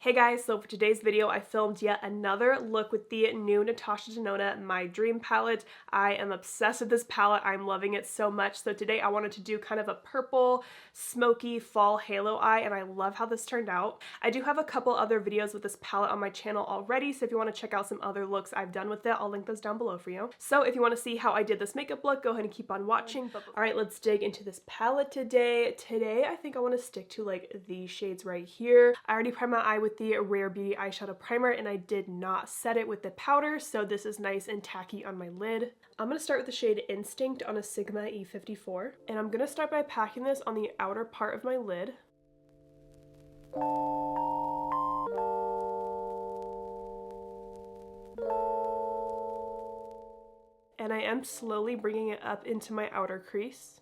Hey guys, so for today's video I filmed yet another look with the new Natasha Denona My Dream palette. I am obsessed with this palette. I'm loving it so much. So today I wanted to do kind of a purple, smoky fall halo eye, and I love how this turned out. I do have a couple other videos with this palette on my channel already, so if you want to check out some other looks I've done with it, I'll link those down below for you. So if you want to see how I did this makeup look, go ahead and keep on watching. Alright, let's dig into this palette today. Today I think I want to stick to like these shades right here. I already primed my eye with the Rare Beauty eyeshadow primer and I did not set it with the powder, so this is nice and tacky on my lid. I'm going to start with the shade Instinct on a Sigma E54, and I'm going to start by packing this on the outer part of my lid. And I am slowly bringing it up into my outer crease.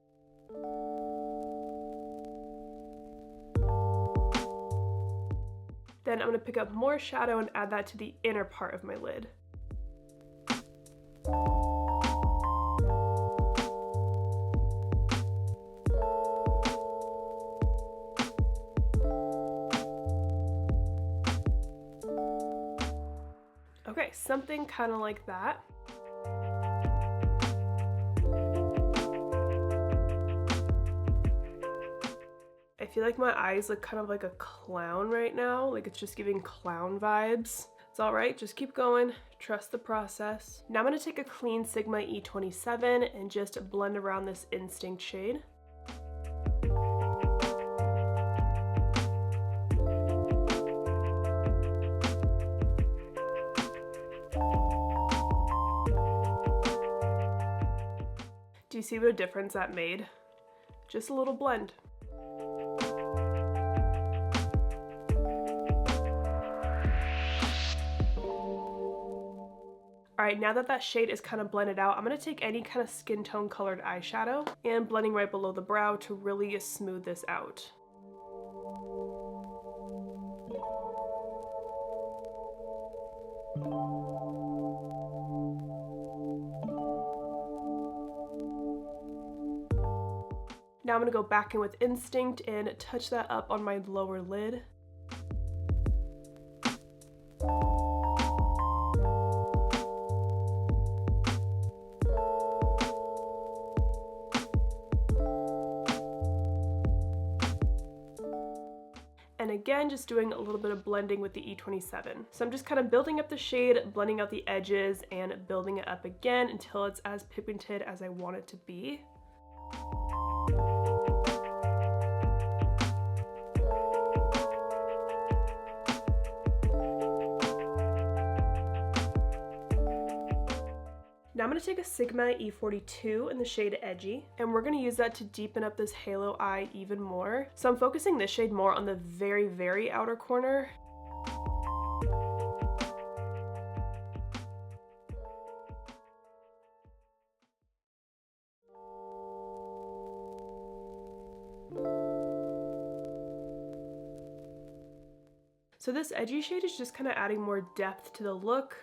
Then I'm going to pick up more shadow and add that to the inner part of my lid. Okay, something kind of like that. I feel like my eyes look kind of like a clown right now, like it's just giving clown vibes. It's alright, just keep going, trust the process. Now I'm going to take a clean Sigma E27 and just blend around this Instinct shade. Do you see what a difference that made? Just a little blend. Alright, now that that shade is kind of blended out, I'm going to take any kind of skin tone colored eyeshadow and blending right below the brow to really smooth this out. Now I'm going to go back in with Instinct and touch that up on my lower lid. And again, just doing a little bit of blending with the E27. So I'm just kind of building up the shade, blending out the edges, and building it up again until it's as pigmented as I want it to be. Now I'm going to take a Sigma E42 in the shade Edgy, and we're going to use that to deepen up this halo eye even more. So I'm focusing this shade more on the very, very outer corner. So this Edgy shade is just kind of adding more depth to the look,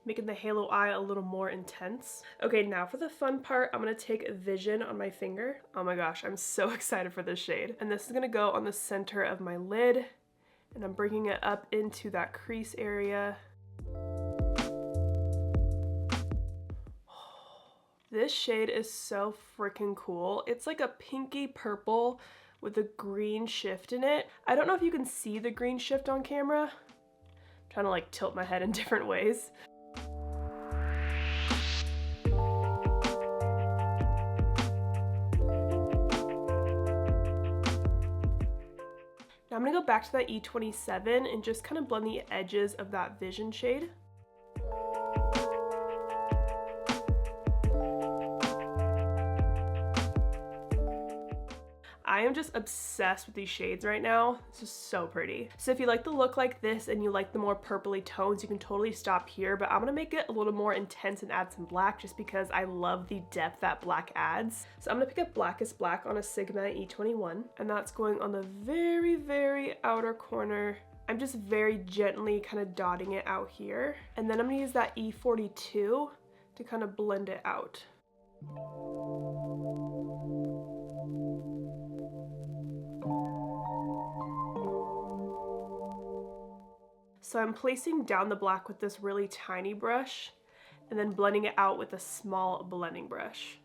making the halo eye a little more intense. Okay, now for the fun part, I'm going to take Vision on my finger. Oh my gosh, I'm so excited for this shade. And this is going to go on the center of my lid, and I'm bringing it up into that crease area. This shade is so freaking cool. It's like a pinky purple with a green shift in it. I don't know if you can see the green shift on camera. I'm trying to like tilt my head in different ways. Now I'm going to go back to that E27 and just kind of blend the edges of that Vision shade. I am just obsessed with these shades right now. This is so pretty. So if you like the look like this and you like the more purpley tones, you can totally stop here, but I'm gonna make it a little more intense and add some black just because I love the depth that black adds. So I'm gonna pick up Blackest Black on a Sigma E21, and that's going on the very, very outer corner. I'm just very gently kind of dotting it out here. And then I'm gonna use that E42 to kind of blend it out. So I'm placing down the black with this really tiny brush and then blending it out with a small blending brush.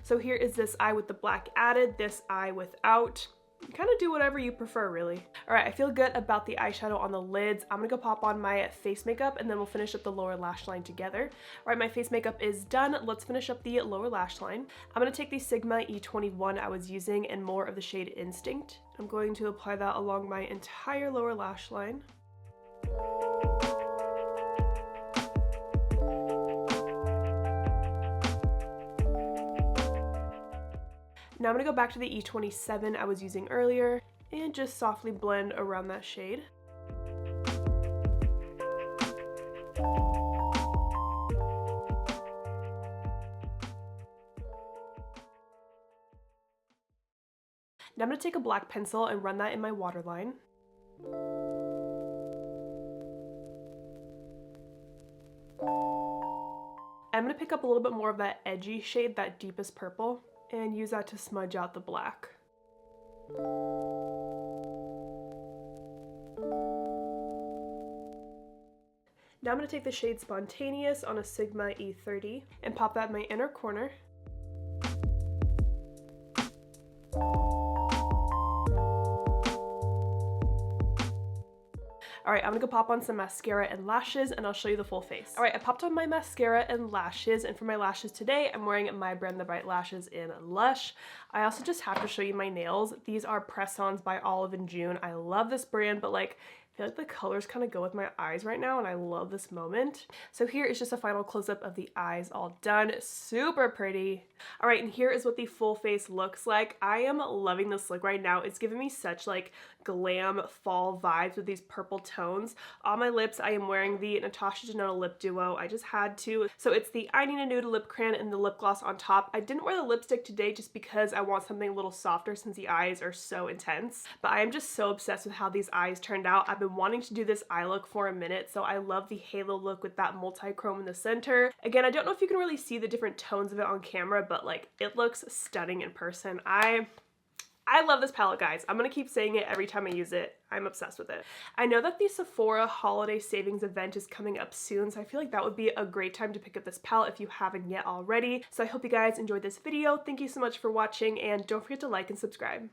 So here is this eye with the black added, this eye without. You kind of do whatever you prefer, really. All right, I feel good about the eyeshadow on the lids. I'm gonna go pop on my face makeup and then we'll finish up the lower lash line together. All right, my face makeup is done. Let's finish up the lower lash line. I'm gonna take the Sigma E21 I was using in more of the shade Instinct. I'm going to apply that along my entire lower lash line. Now I'm going to go back to the E27 I was using earlier and just softly blend around that shade. Now I'm going to take a black pencil and run that in my waterline. I'm going to pick up a little bit more of that edgy shade, that deepest purple, and use that to smudge out the black. Now I'm going to take the shade Spontaneous on a Sigma E30 and pop that in my inner corner. Alright, I'm gonna go pop on some mascara and lashes and I'll show you the full face. Alright, I popped on my mascara and lashes, and for my lashes today, I'm wearing my brand The Bright Lashes in Lush. I also just have to show you my nails. These are press-ons by Olive & June. I love this brand, but like, I feel like the colors kind of go with my eyes right now and I love this moment. So here is just a final close-up of the eyes all done. Super pretty. All right, and here is what the full face looks like. I am loving this look right now. It's giving me such like glam fall vibes with these purple tones. On my lips, I am wearing the Natasha Denona lip duo. I just had to. So it's the I Need a Nude lip crayon and the lip gloss on top. I didn't wear the lipstick today just because I want something a little softer since the eyes are so intense. But I am just so obsessed with how these eyes turned out. I've been wanting to do this eye look for a minute, so I love the halo look with that multi-chrome in the center. Again, I don't know if you can really see the different tones of it on camera, but like it looks stunning in person. I love this palette, guys. I'm gonna keep saying it every time I use it. I'm obsessed with it. I know that the Sephora holiday savings event is coming up soon, so I feel like that would be a great time to pick up this palette if you haven't yet already. So I hope you guys enjoyed this video. Thank you so much for watching, and don't forget to like and subscribe.